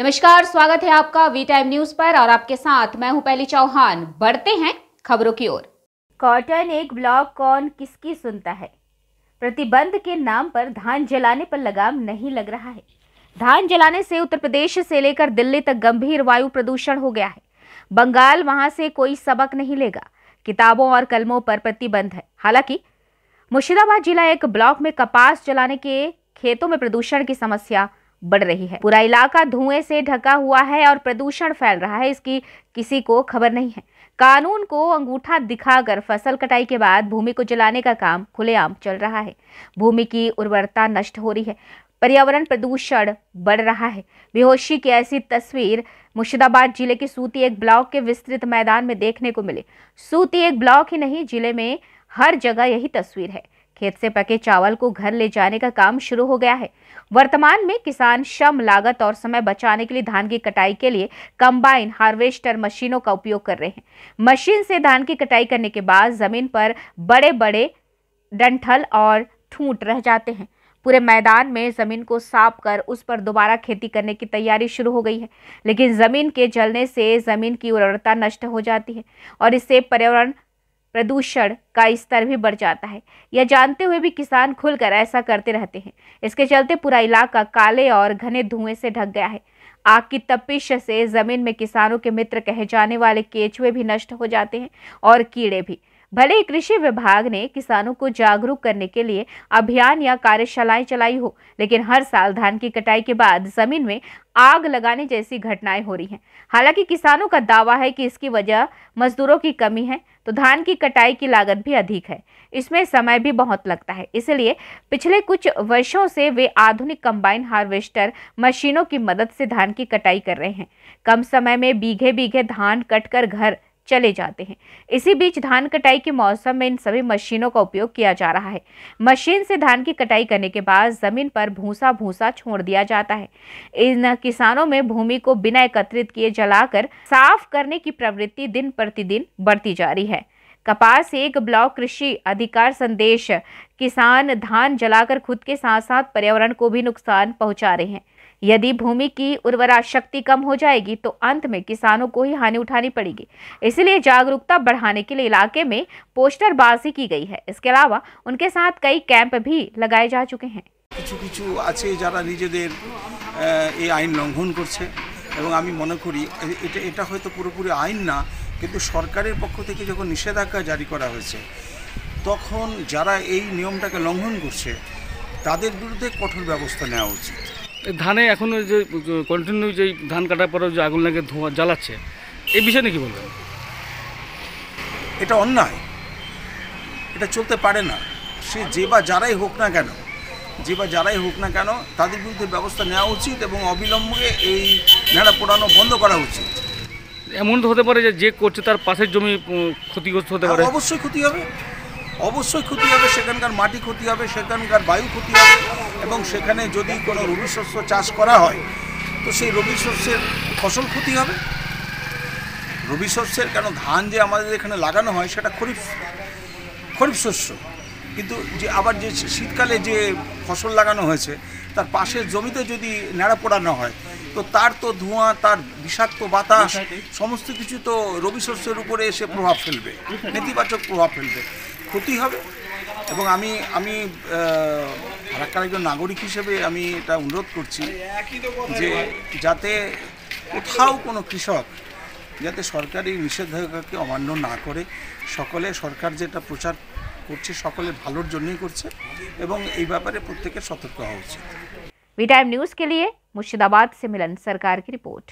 नमस्कार, स्वागत है आपका वी टाइम न्यूज पर और आपके साथ मैं हूं पहली चौहान। बढ़ते हैं खबरों की ओर। कॉटन एक ब्लॉक कौन किसकी सुनता है। प्रतिबंध के नाम पर धान जलाने पर लगाम नहीं लग रहा है। धान जलाने से उत्तर प्रदेश से लेकर दिल्ली तक गंभीर वायु प्रदूषण हो गया है। बंगाल वहां से कोई सबक नहीं लेगा। किताबों और कलमों पर प्रतिबंध है। हालांकि मुर्शिदाबाद जिला एक ब्लॉक में कपास जलाने के खेतों में प्रदूषण की समस्या बढ़ रही है। पूरा इलाका धुएं से ढका हुआ है और प्रदूषण फैल रहा है, इसकी किसी को खबर नहीं है। कानून को अंगूठा दिखाकर फसल कटाई के बाद भूमि को जलाने का काम खुलेआम चल रहा है। भूमि की उर्वरता नष्ट हो रही है, पर्यावरण प्रदूषण बढ़ रहा है। बेहोशी की ऐसी तस्वीर मुर्शिदाबाद जिले के सूती एक ब्लॉक के विस्तृत मैदान में देखने को मिले। सूती एक ब्लॉक ही नहीं, जिले में हर जगह यही तस्वीर है। खेत से पके चावल को घर ले जाने का काम शुरू हो गया है। वर्तमान में किसान श्रम, लागत और समय बचाने के लिए धान की कटाई के लिए कंबाइन हार्वेस्टर मशीनों का उपयोग कर रहे हैं। मशीन से धान की कटाई करने के बाद जमीन पर बड़े बड़े डंठल और ठूंठ रह जाते हैं। पूरे मैदान में जमीन को साफ कर उस पर दोबारा खेती करने की तैयारी शुरू हो गई है, लेकिन जमीन के जलने से जमीन की उर्वरता नष्ट हो जाती है और इससे पर्यावरण प्रदूषण का स्तर भी बढ़ जाता है। यह जानते हुए भी किसान खुलकर ऐसा करते रहते हैं। इसके चलते पूरा इलाका काले और घने धुएं से ढक गया है। आग की तपिश से जमीन में किसानों के मित्र कहे जाने वाले केचुए भी नष्ट हो जाते हैं और कीड़े भी। भले ही कृषि विभाग ने किसानों को जागरूक करने के लिए अभियान या कार्यशालाएं चलाई हो, लेकिन हर साल धान की कटाई के बाद जमीन में आग लगाने जैसी घटनाएं हो रही हैं। हालांकि किसानों का दावा है कि इसकी वजह मजदूरों की कमी है, तो धान की कटाई की लागत भी अधिक है। इसमें समय भी बहुत लगता है, इसलिए पिछले कुछ वर्षों से वे आधुनिक कंबाइन हार्वेस्टर मशीनों की मदद से धान की कटाई कर रहे हैं। कम समय में बीघे बीघे धान कटकर घर चले जाते हैं। इसी बीच धान कटाई के मौसम में इन सभी मशीनों का उपयोग किया जा रहा है। मशीन से धान की कटाई करने के बाद जमीन पर भूसा भूसा छोड़ दिया जाता है। इन किसानों में भूमि को बिना एकत्रित किए जलाकर साफ करने की प्रवृत्ति दिन प्रतिदिन बढ़ती जा रही है। कपास एक ब्लॉक कृषि अधिकार संदेश। किसान धान जलाकर खुद के साथ साथ पर्यावरण को भी नुकसान पहुंचा रहे हैं। यदि भूमि की उर्वरा शक्ति कम हो जाएगी तो अंत में किसानों को ही हानि उठानी पड़ेगी। इसलिए जागरूकता बढ़ाने के लिए इलाके में पोस्टरबाजी की गई है। इसके अलावा उनके साथ कई कैंप भी लगाए जा चुके हैं। কিছু কিছু আছে যারা নিজেদের এই আইন লঙ্ঘন করছে এবং আমি মনে করি এটা হয়তো পুরোপুরি আইন না, কিন্তু সরকারের পক্ষ থেকে যখন নিষেধাজ্ঞা জারি করা হয়েছে তখন যারা এই নিয়মটাকে লঙ্ঘন করছে তাদের বিরুদ্ধে কঠোর ব্যবস্থা নেওয়া উচিত। ধানে এখন যে কন্টিনিউ যে ধান কাটার পরে যে আগুন লাগে ধোঁয়া জ্বালাচ্ছে, এই বিষয়ে কি বলবেন? এটা অন্যায়, এটা চলতে পারে না। সে যে বা যারাই হোক না কেন তাদের বিরুদ্ধে ব্যবস্থা নেওয়া উচিত এবং অবিলম্বে এই নেড়া পোড়ানো বন্ধ করা উচিত। এমন তো হতে পারে যে করছে তার পাশের জমি ক্ষতিগ্রস্ত হতে পারে। অবশ্যই ক্ষতি হবে, সেখানকার মাটি ক্ষতি হবে, সেখানকার বায়ু ক্ষতি হবে এবং সেখানে যদি কোনো রবি শস্য চাষ করা হয় তো সেই রবি শস্যের ফসল ক্ষতি হবে। রবি শস্যের কেন ধান যে আমাদের এখানে লাগানো হয় সেটা খরিফ শস্য, কিন্তু যে আবার যে শীতকালে যে ফসল লাগানো হয়েছে তার পাশের জমিতে যদি নেড়া পোড়ানো হয় তো তার তো ধোঁয়া, তার বিষাক্ত বাতাস সমস্ত কিছু তো রবি শস্যের উপরে এসে প্রভাব ফেলবে, নেতিবাচক প্রভাব ফেলবে, ক্ষতি হবে। এবং আমি ফারাক্কার একজন নাগরিক হিসেবে আমি এটা অনুরোধ করছি যে যাতে কোথাও কোনো কৃষক যাতে সরকারি নিষেধাজ্ঞাকে অমান্য না করে। সরকার যেটা প্রচার করছে সকলে ভালোর জন্যই করছে এবং এই ব্যাপারে প্রত্যেকের সতর্ক হওয়া উচিত। वी टाइम न्यूज के लिए मुर्शिदाबाद से मिलन सरकार की रिपोर्ट।